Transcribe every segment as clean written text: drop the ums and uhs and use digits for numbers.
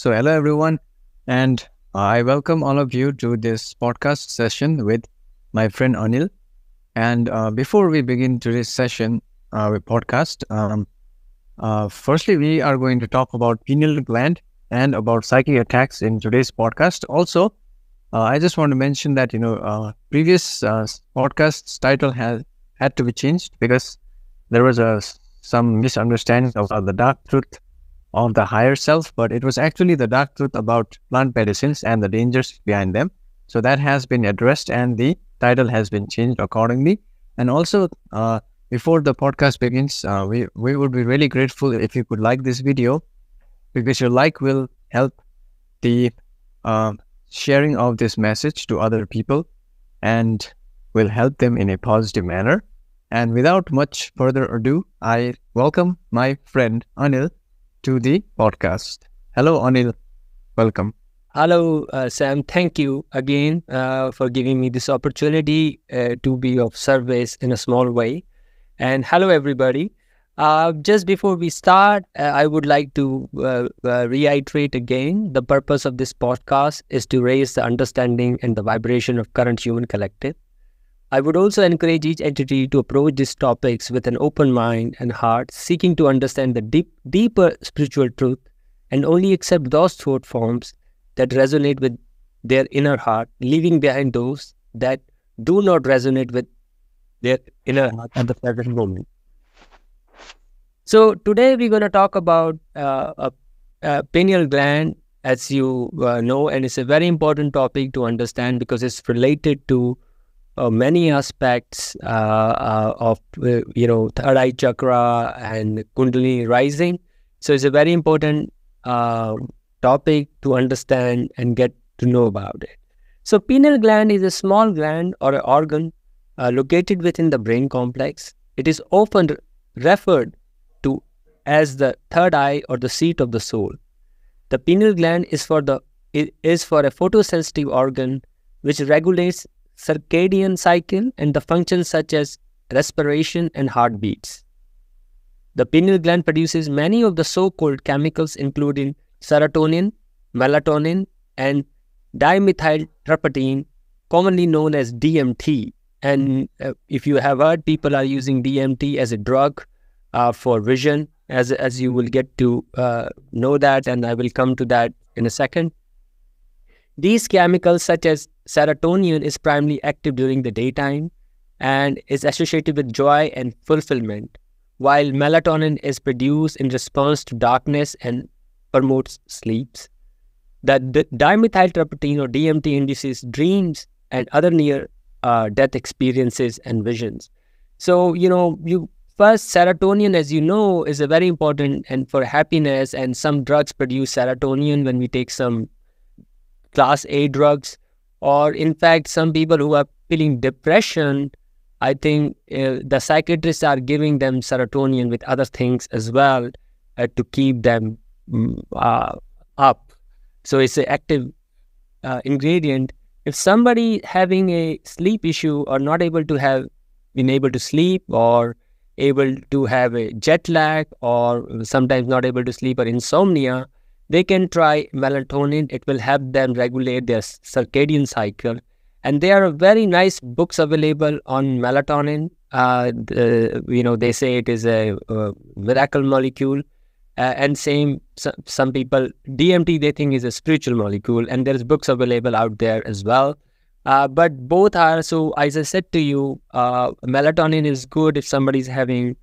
Hello everyone, and I welcome all of you to this podcast session with my friend Anil. And before we begin today's session with podcast, firstly we are going to talk about pineal gland and about psychic attacks in today's podcast. Also, I just want to mention that previous podcast's title has had to be changed because there was some misunderstanding about the dark truth of the higher self, but it was actually the dark truth about plant medicines and the dangers behind them. So that has been addressed and the title has been changed accordingly. And also, before the podcast begins, we would be really grateful if you could like this video, because your like will help the sharing of this message to other people and will help them in a positive manner. And without much further ado, I welcome my friend Anil to the podcast. Hello, Anil. Welcome. Hello, Sam. Thank you again for giving me this opportunity to be of service in a small way. And hello, everybody. Just before we start, I would like to reiterate again, the purpose of this podcast is to raise the understanding and the vibration of current human collective. I would also encourage each entity to approach these topics with an open mind and heart, seeking to understand the deeper spiritual truth and only accept those thought forms that resonate with their inner heart, leaving behind those that do not resonate with their inner heart at the present moment. So today we're going to talk about pineal gland, as you know, and it's a very important topic to understand because it's related to many aspects of third eye chakra and kundalini rising. So it's a very important topic to understand and get to know about it. So pineal gland is a small gland or an organ located within the brain complex. It is often referred to as the third eye or the seat of the soul. The pineal gland is for a photosensitive organ which regulates circadian cycle and the functions such as respiration and heartbeats. The pineal gland produces many of the so-called chemicals including serotonin, melatonin, and dimethyltryptamine, commonly known as DMT. And if you have heard, people are using DMT as a drug for vision, as you will get to know that, and I will come to that in a second. These chemicals such as serotonin is primarily active during the daytime and is associated with joy and fulfillment, while melatonin is produced in response to darkness and promotes sleeps. The dimethyltryptamine or DMT induces dreams and other near-death experiences and visions. So, first, serotonin, as you know, is a very important and for happiness, and some drugs produce serotonin when we take some class A drugs, or in fact, some people who are feeling depression, I think the psychiatrists are giving them serotonin with other things as well to keep them up. So it's an active ingredient. If somebody having a sleep issue or not able to been able to sleep, or able to have a jet lag, or sometimes not able to sleep or insomnia, they can try melatonin. It will help them regulate their circadian cycle. And there are very nice books available on melatonin. They say it is a miracle molecule. And some people, DMT, they think is a spiritual molecule. And there's books available out there as well. But both are, so as I said to you, melatonin is good if somebody's having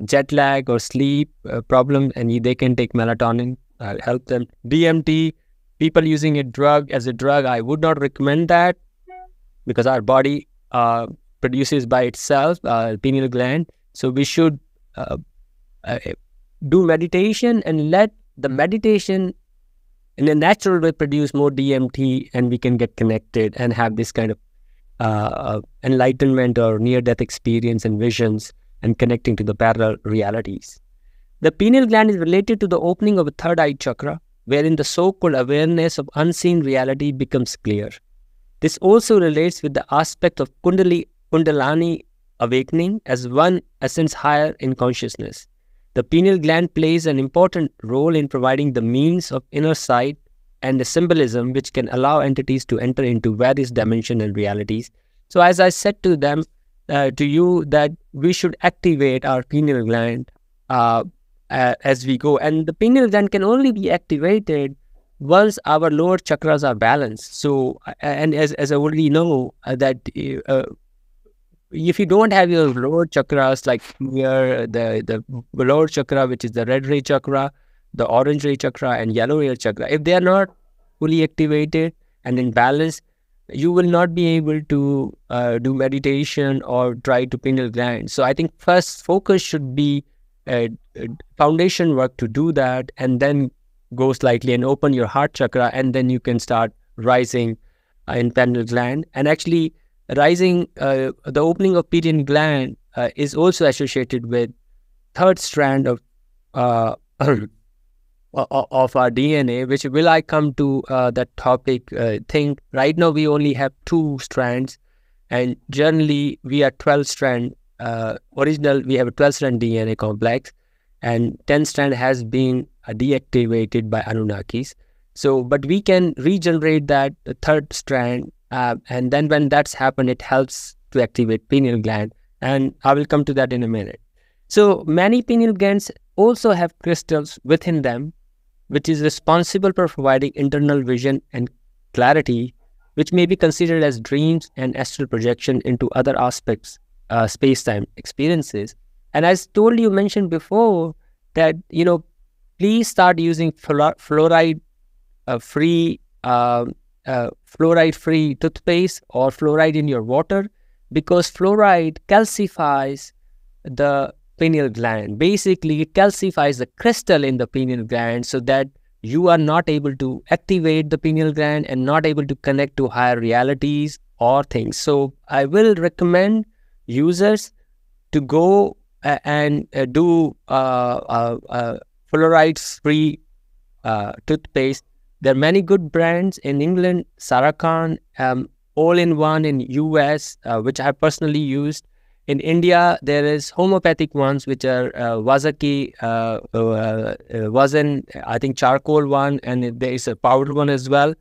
jet lag or sleep problem, and they can take melatonin, help them. DMT, people using as a drug, I would not recommend that because our body produces by itself pineal gland. So we should do meditation and let the meditation in a natural way produce more DMT, and we can get connected and have this kind of enlightenment or near-death experience and visions and connecting to the parallel realities. The pineal gland is related to the opening of a third eye chakra, wherein the so-called awareness of unseen reality becomes clear. This also relates with the aspect of Kundalini awakening as one essence higher in consciousness. The pineal gland plays an important role in providing the means of inner sight and the symbolism which can allow entities to enter into various dimensions and realities. So as I said to you that we should activate our pineal gland as we go. And the pineal gland can only be activated once our lower chakras are balanced. So, and as I already know, that if you don't have your lower chakras, like here, the lower chakra, which is the red ray chakra, the orange ray chakra, and yellow ray chakra, if they are not fully activated and in balance, you will not be able to do meditation or try to pineal gland. So I think first focus should be foundation work to do that, and then go slightly and open your heart chakra, and then you can start rising in pineal gland. And actually rising, the opening of pineal gland is also associated with third strand of our DNA, which will I come to that topic thing. Right now we only have 2 strands, and generally we are 12 strand original. We have a 12 strand DNA complex, and 10 strand has been deactivated by Anunnakis. So, but we can regenerate that third strand, and then when that's happened, it helps to activate pineal gland, and I will come to that in a minute. So many pineal glands also have crystals within them, which is responsible for providing internal vision and clarity, which may be considered as dreams and astral projection into other aspects, space-time experiences. And as told you, mentioned before, that, please start using fluoride-free toothpaste or fluoride in your water, because fluoride calcifies the pineal gland. Basically, it calcifies the crystal in the pineal gland so that you are not able to activate the pineal gland and not able to connect to higher realities or things. So I will recommend users to go and do fluoride-free toothpaste. There are many good brands in England, Sarakan, all-in-one in US, which I have personally used. In India, there is homeopathic ones, which are Vazaki, Vazan, I think charcoal one, and there is a powder one as well.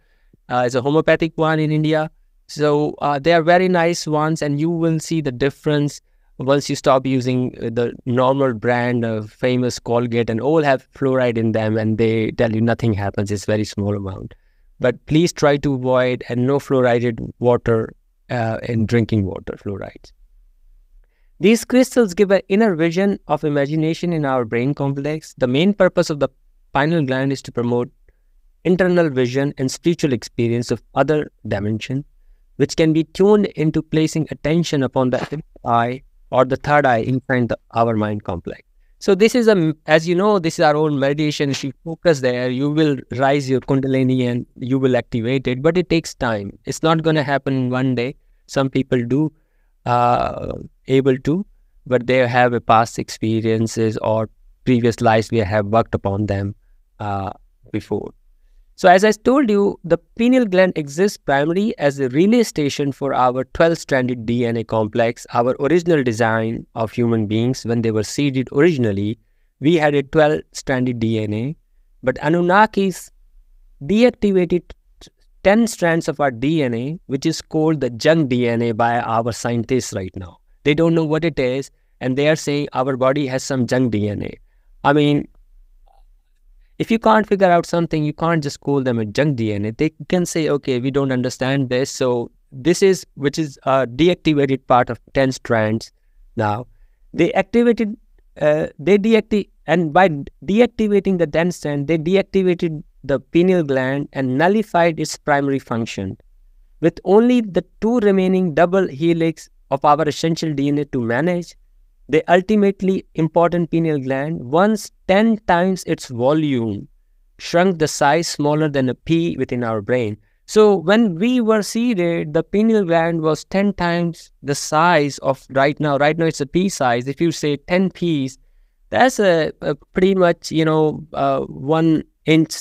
It's a homeopathic one in India. So they are very nice ones, and you will see the difference once you stop using the normal brand of famous Colgate, and all have fluoride in them, and they tell you nothing happens. It's very small amount. But please try to avoid and no fluoridated water in drinking water, fluorides. These crystals give an inner vision of imagination in our brain complex. The main purpose of the pineal gland is to promote internal vision and spiritual experience of other dimension, which can be tuned into placing attention upon the fifth eye or the third eye inside our mind complex. So this is, as you know, this is our own meditation. If you focus there, you will rise your Kundalini and you will activate it, but it takes time. It's not going to happen in one day. Some people do able to, but they have a past experiences or previous lives we have worked upon them before. So as I told you, the pineal gland exists primarily as a relay station for our 12-stranded DNA complex. Our original design of human beings, when they were seeded originally, we had a 12-stranded DNA, but Anunnakis deactivated 10 strands of our DNA, which is called the junk DNA by our scientists right now. They don't know what it is, and they are saying our body has some junk DNA. I mean, if you can't figure out something, you can't just call them a junk DNA. They can say, okay, we don't understand this. So this is, which is a deactivated part of 10 strands. Now, they activated, and by deactivating the 10 strand, they deactivated the pineal gland and nullified its primary function. With only the 2 remaining double helix of our essential DNA to manage, the ultimately important pineal gland, once 10 times its volume, shrunk the size smaller than a pea within our brain. So when we were seeded, the pineal gland was 10 times the size of right now. Right now it's a pea size. If you say 10 peas, that's a pretty much, 1 inch,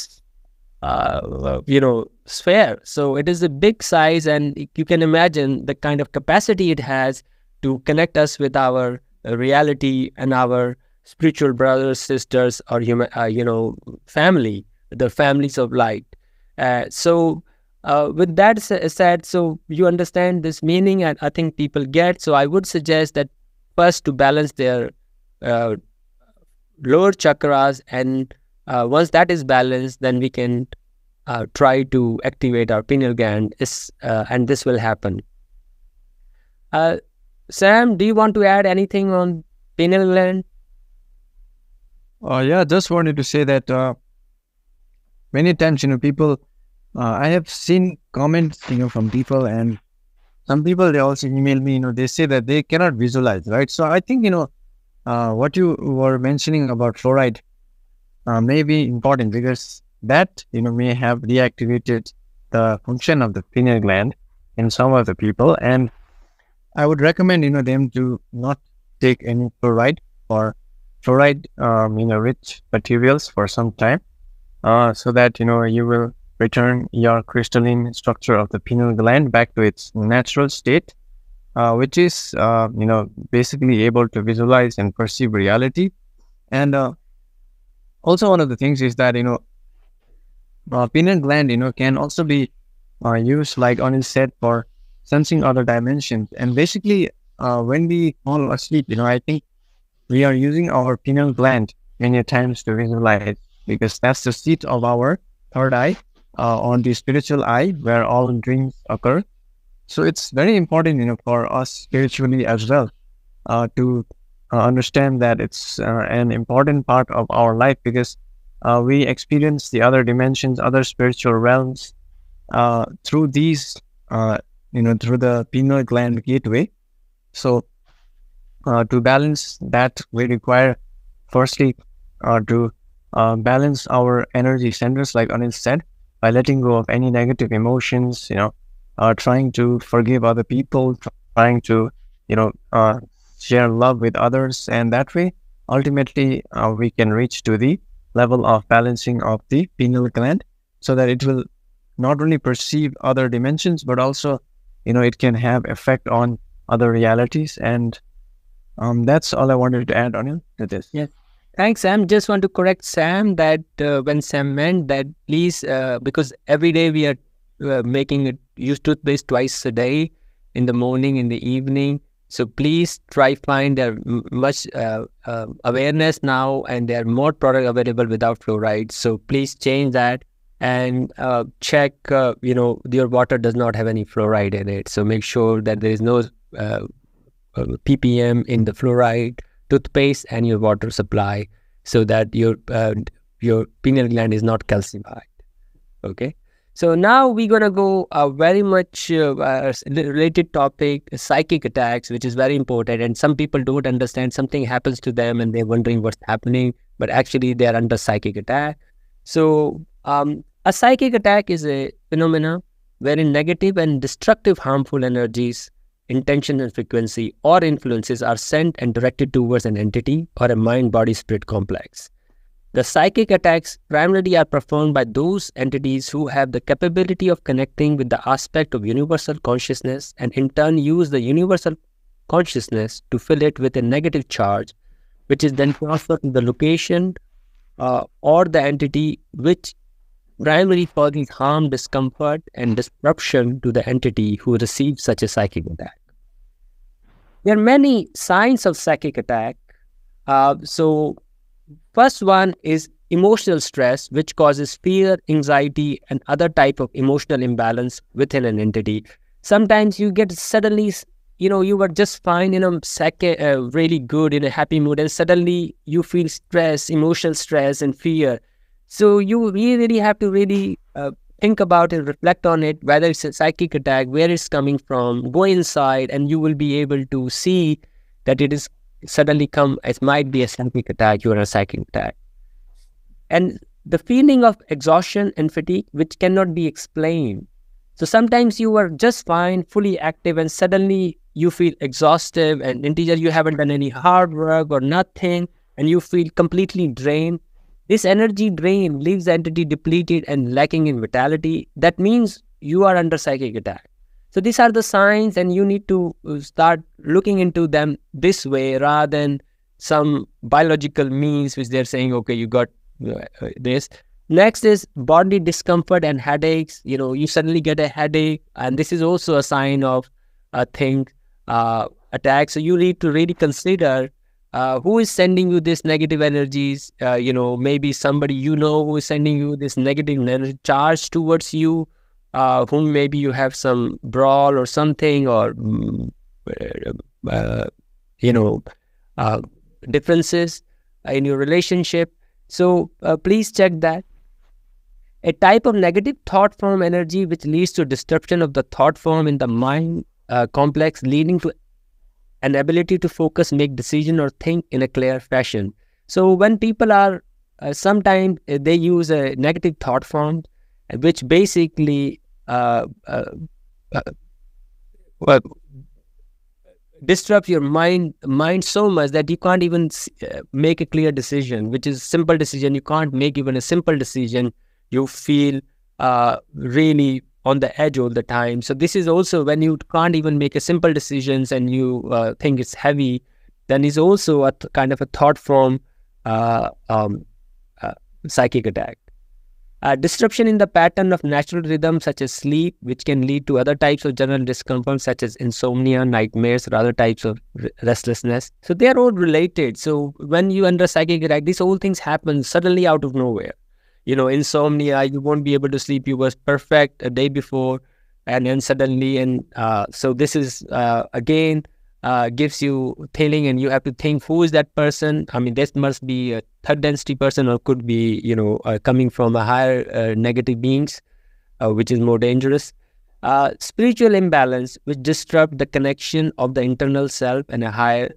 sphere. So it is a big size, and you can imagine the kind of capacity it has to connect us with our reality and our spiritual brothers, sisters, or human, family, the families of light. With that said, so you understand this meaning, and I think people get. So I would suggest that first to balance their uh, lower chakras, and once that is balanced, then we can try to activate our pineal gland, and this will happen. Uh, Sam, do you want to add anything on pineal gland? Yeah, just wanted to say that many times, people, I have seen comments, from people, and some people, they also email me, they say that they cannot visualize, right? So I think, what you were mentioning about fluoride may be important, because that, may have deactivated the function of the pineal gland in some of the people. And I would recommend, them to not take any fluoride or fluoride, rich materials for some time, so that, you will return your crystalline structure of the pineal gland back to its natural state, which is, basically able to visualize and perceive reality. And also, one of the things is that, pineal gland, can also be used, like Anil said, for sensing other dimensions. And basically, when we fall asleep, I think we are using our pineal gland many times to visualize, because that's the seat of our third eye, on the spiritual eye, where all dreams occur. So it's very important, for us spiritually as well, to understand that it's an important part of our life, because we experience the other dimensions, other spiritual realms, through these, through the pineal gland gateway. So to balance that, we require, firstly, to balance our energy centers, like Anil said, by letting go of any negative emotions, trying to forgive other people, trying to, share love with others. And that way, ultimately, we can reach to the level of balancing of the pineal gland, so that it will not only perceive other dimensions, but also, it can have effect on other realities. And that's all I wanted to add on to this. Yes. Thanks, Sam. Just want to correct Sam that when Sam meant that, please, because every day we are use toothpaste twice a day, in the morning, in the evening. So please try find there much awareness now, and there are more products available without fluoride. So please change that, and check, your water does not have any fluoride in it. So make sure that there is no ppm in the fluoride toothpaste and your water supply, so that your pineal gland is not calcified. Okay. So now we're going to go a very much related topic, psychic attacks, which is very important. And some people don't understand. Something happens to them and they're wondering what's happening, but actually they're under psychic attack. So a psychic attack is a phenomena wherein negative and destructive harmful energies, intention and frequency, or influences are sent and directed towards an entity or a mind-body-spirit complex. The psychic attacks primarily are performed by those entities who have the capability of connecting with the aspect of universal consciousness, and in turn use the universal consciousness to fill it with a negative charge, which is then transferred to the location or the entity, which primarily causes harm, discomfort, and disruption to the entity who receives such a psychic attack. There are many signs of psychic attack. So first one is emotional stress, which causes fear, anxiety, and other type of emotional imbalance within an entity. Sometimes you get suddenly, you were just fine, really good, in a happy mood, and suddenly you feel stress, emotional stress and fear. So you really have to really think about it, reflect on it, whether it's a psychic attack, where it's coming from, go inside, and you will be able to see that it is suddenly come, it might be a psychic attack, you are a psychic attack. And the feeling of exhaustion and fatigue, which cannot be explained. So sometimes you are just fine, fully active, and suddenly you feel exhausted and you haven't done any hard work or nothing, and you feel completely drained. This energy drain leaves the entity depleted and lacking in vitality. That means you are under psychic attack. So these are the signs, and you need to start looking into them this way, rather than some biological means which they're saying, okay, you got this. Next is body discomfort and headaches. You suddenly get a headache, and this is also a sign of a thing, attack. So you need to really consider who is sending you this negative energies. Maybe somebody who is sending you this negative energy charge towards you, whom maybe you have some brawl or something, or uh, you know differences in your relationship. So please check that. A type of negative thought form energy which leads to disruption of the thought form in the mind complex, leading to an ability to focus, make decision, or think in a clear fashion. So when people are sometimes they use a negative thought form, which basically uh, well, disrupt your mind so much that you can't even make a clear decision, which is simple decision. You can't make even a simple decision. You feel really on the edge all the time. So this is also when you can't even make a simple decisions, and you think it's heavy, then is also a kind of a thought form uh, um, psychic attack. Disruption in the pattern of natural rhythm such as sleep, which can lead to other types of general discomfort such as insomnia, nightmares, or other types of restlessness. So they are all related. So when you under psychic attack, these whole things happen suddenly out of nowhere. Insomnia, you won't be able to sleep. You was perfect a day before, and then suddenly, and so this is again gives you feeling, and you have to think, who is that person? I mean, this must be a third density person, or could be coming from a higher negative beings, which is more dangerous. Spiritual imbalance, which disrupt the connection of the internal self and a higher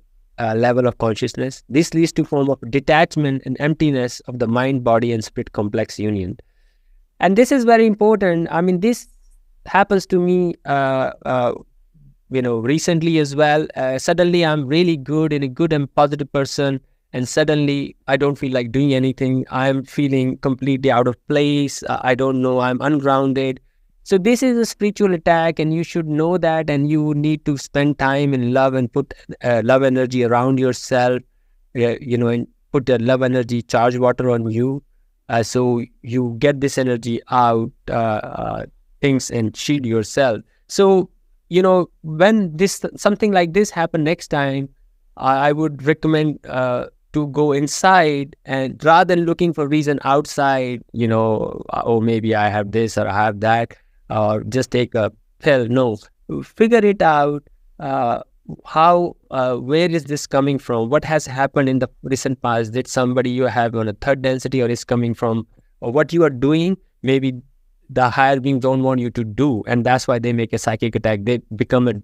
level of consciousness. This leads to form of detachment and emptiness of the mind, body, and spirit complex union. And this is very important. I mean, this happens to me recently as well. Suddenly I'm really good and a good and positive person, and suddenly I don't feel like doing anything. I'm feeling completely out of place. I don't know, I'm ungrounded. So this is a spiritual attack, and you should know that, and you need to spend time in love and put love energy around yourself, and put the love energy charge water on you, so you get this energy out, things, and shield yourself. So when this something like this happen next time, I would recommend to go inside, and rather than looking for reason outside, oh, maybe I have this or I have that, or just take a pill. No, figure it out. How, where is this coming from? What has happened in the recent past? Did somebody you have on a third density, or is coming from, or what you are doing? Maybe the higher beings don't want you to do, and that's why they make a psychic attack. They become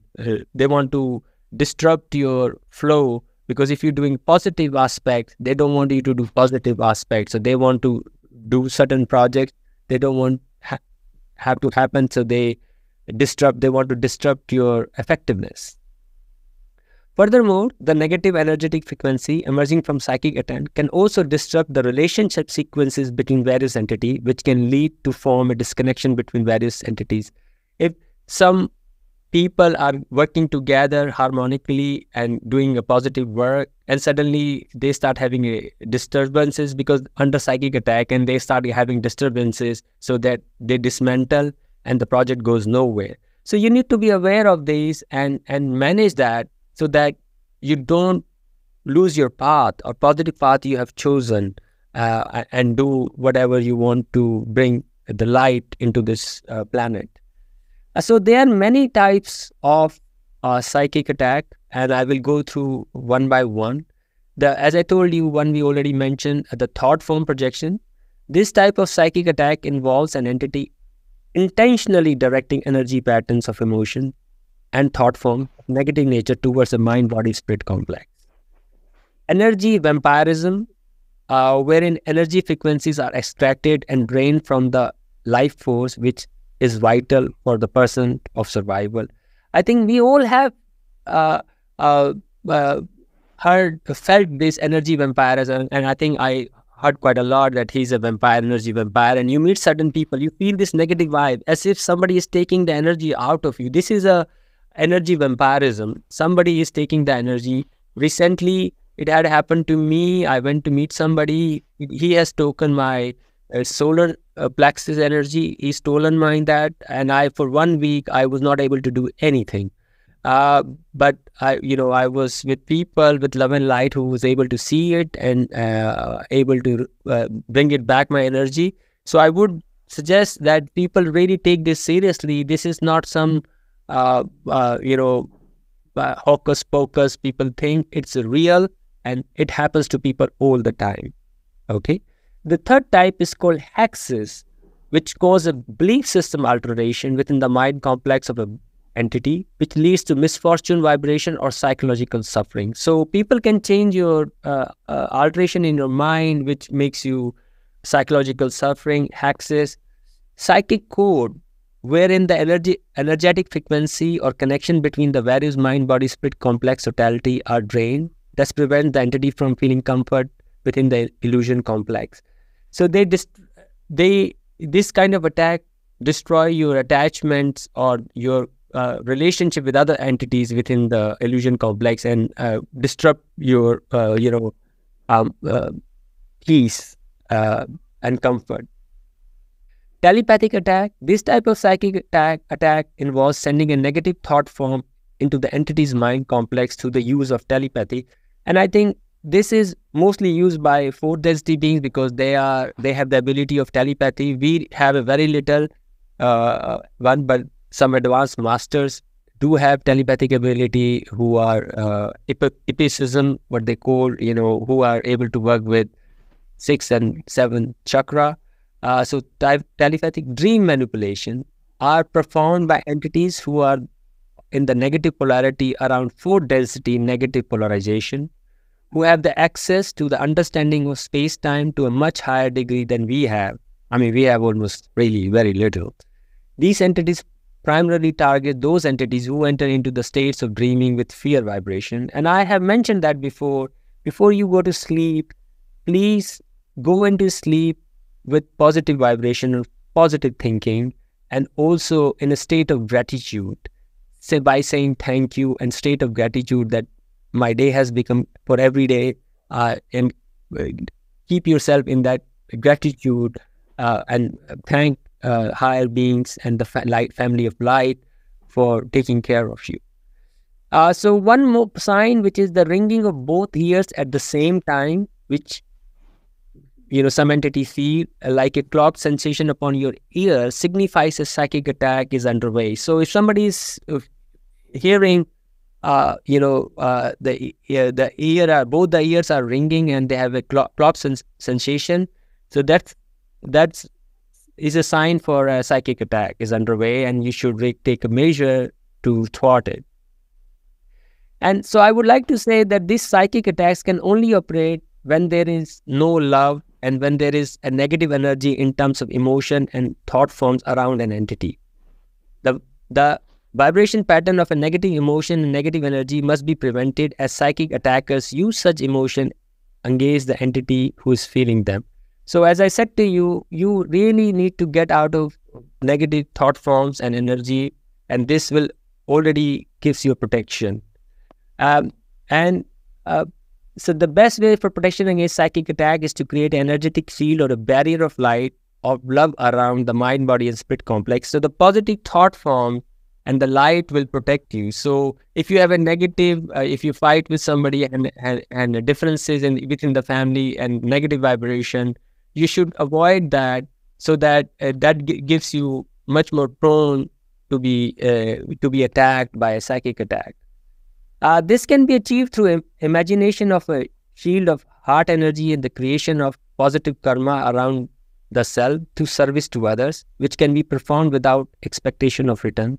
they want to disrupt your flow, because if you're doing positive aspects, they don't want you to do positive aspects. So they want to do certain projects they don't want have to happen. So they want to disrupt your effectiveness. Furthermore, the negative energetic frequency emerging from psychic attack can also disrupt the relationship sequences between various entities, which can lead to form a disconnection between various entities. If some people are working together harmonically and doing a positive work, and suddenly they start having disturbances because under psychic attack, and they start having disturbances, so that they dismantle and the project goes nowhere. So you need to be aware of these and manage that, so that you don't lose your path or positive path you have chosen, and do whatever you want to bring the light into this planet. So there are many types of psychic attack, and I will go through one by one. As I told you, one we already mentioned, the thought form projection. This type of psychic attack involves an entity intentionally directing energy patterns of emotion and thought form negative nature towards the mind body spirit complex. Energy vampirism, wherein energy frequencies are extracted and drained from the life force, which is vital for the person of survival. I think we all have felt this energy vampirism, and I think I heard quite a lot that he's a vampire, energy vampire, and you meet certain people, you feel this negative vibe as if somebody is taking the energy out of you. This is a energy vampirism. Somebody is taking the energy. Recently, It had happened to me. I went to meet somebody. He has taken my solar plexus energy. He's stolen mine that, and I for 1 week I was not able to do anything. Uh, but I was with people with love and light who was able to see it and able to bring it back my energy. So I would suggest that people really take this seriously. This is not some, uh, uh, you know, hocus pocus. People think it's real, and it happens to people all the time. Okay. The third type is called hexes, which cause a belief system alteration within the mind complex of an entity, which leads to misfortune, vibration, or psychological suffering. So people can change your alteration in your mind, which makes you psychological suffering, hexes, psychic code, wherein the energetic frequency or connection between the various mind body spirit complex totality are drained. Thus prevent the entity from feeling comfort within the illusion complex. So they this kind of attack destroy your attachments or your relationship with other entities within the illusion complex and disrupt your peace and comfort. Telepathic attack. This type of psychic attack involves sending a negative thought form into the entity's mind complex through the use of telepathy. And I think this is mostly used by fourth density beings because they have the ability of telepathy. We have a very little one, but some advanced masters do have telepathic ability who are epicism, what they call, who are able to work with 6 and 7 chakra. So telepathic dream manipulation are performed by entities who are in the negative polarity around 4 density negative polarization, who have the access to the understanding of space-time to a much higher degree than we have. I mean, we have almost really very little. These entities primarily target those entities who enter into the states of dreaming with fear vibration. And I have mentioned that before you go to sleep, please go into sleep with positive vibration, positive thinking, and also in a state of gratitude. Say by saying thank you and state of gratitude that my day has become for every day, and keep yourself in that gratitude and thank higher beings and the family of light for taking care of you. So one more sign, which is the ringing of both ears at the same time, which some entities feel like a clogged sensation upon your ear, signifies a psychic attack is underway. So if somebody is hearing, both the ears are ringing and they have a clogged sensation, so that's is a sign for a psychic attack is underway, and you should take a measure to thwart it. And so I would like to say that these psychic attacks can only operate when there is no love and when there is a negative energy in terms of emotion and thought forms around an entity. The vibration pattern of a negative emotion and negative energy must be prevented, as psychic attackers use such emotion against the entity who is feeling them. So as I said to you, you really need to get out of negative thought forms and energy, and this will already gives you protection. So the best way for protection against psychic attack is to create an energetic field or a barrier of light of love around the mind, body, and spirit complex. So the positive thought form and the light will protect you. So if you have a negative, if you fight with somebody and differences within the family and negative vibration, you should avoid that, so that gives you much more prone to be attacked by a psychic attack. This can be achieved through imagination of a shield of heart energy and the creation of positive karma around the self to service to others, which can be performed without expectation of return.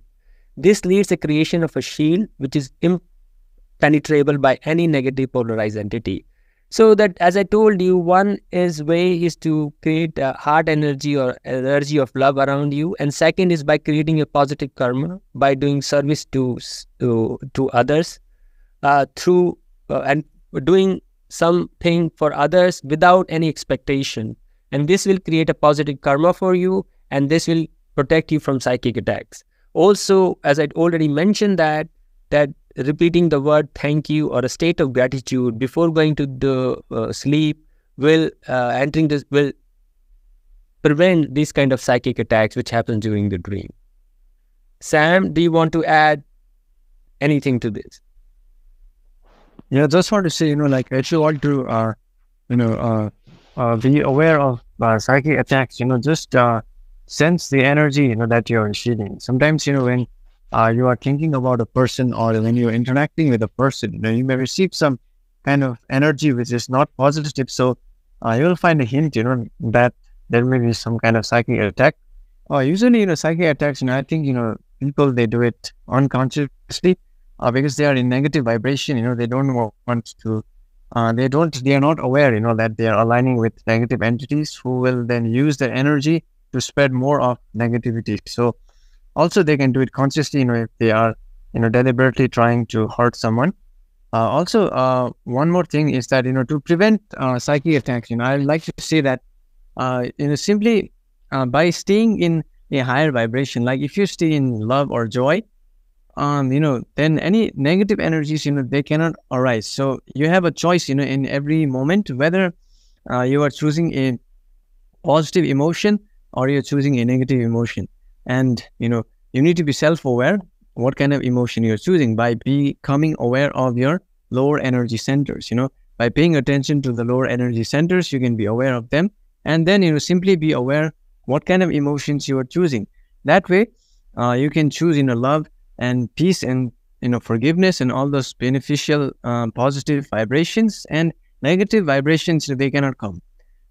This leads to creation of a shield which is impenetrable by any negative polarized entity. So that, as I told you, one way is to create a heart energy or energy of love around you, and second is by creating a positive karma by doing service to others. Through and doing something for others without any expectation, and this will create a positive karma for you, and this will protect you from psychic attacks. Also, as I already mentioned, that repeating the word thank you or a state of gratitude before going to the sleep will entering this will prevent these kind of psychic attacks which happen during the dream. Sam, do you want to add anything to this? Yeah, just want to say, like if you want to, be aware of psychic attacks, just sense the energy, that you're receiving. Sometimes, when you are thinking about a person or when you're interacting with a person, you may receive some kind of energy which is not positive. So you will find a hint, that there may be some kind of psychic attack. Usually, psychic attacks, I think, people, they do it unconsciously because they are in negative vibration, they don't want to, they are not aware, that they are aligning with negative entities who will then use their energy to spread more of negativity. So also they can do it consciously, if they are, deliberately trying to hurt someone. Also, one more thing is that, to prevent psychic attacks, I like to say that, simply by staying in a higher vibration, like if you stay in love or joy, then any negative energies, they cannot arise. So you have a choice, in every moment, whether you are choosing a positive emotion or you're choosing a negative emotion. And, you need to be self-aware what kind of emotion you're choosing by becoming aware of your lower energy centers. By paying attention to the lower energy centers, you can be aware of them. And then, simply be aware what kind of emotions you are choosing. That way, you can choose, love and peace and, forgiveness and all those beneficial, positive vibrations, and negative vibrations, they cannot come.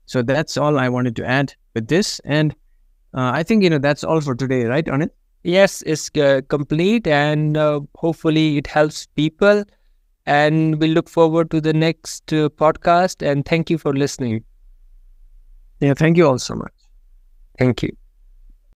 So that's all I wanted to add with this. And I think, that's all for today, right, Anil? Yes, it's complete, and hopefully it helps people. And we look forward to the next podcast. And thank you for listening. Yeah, thank you all so much. Thank you.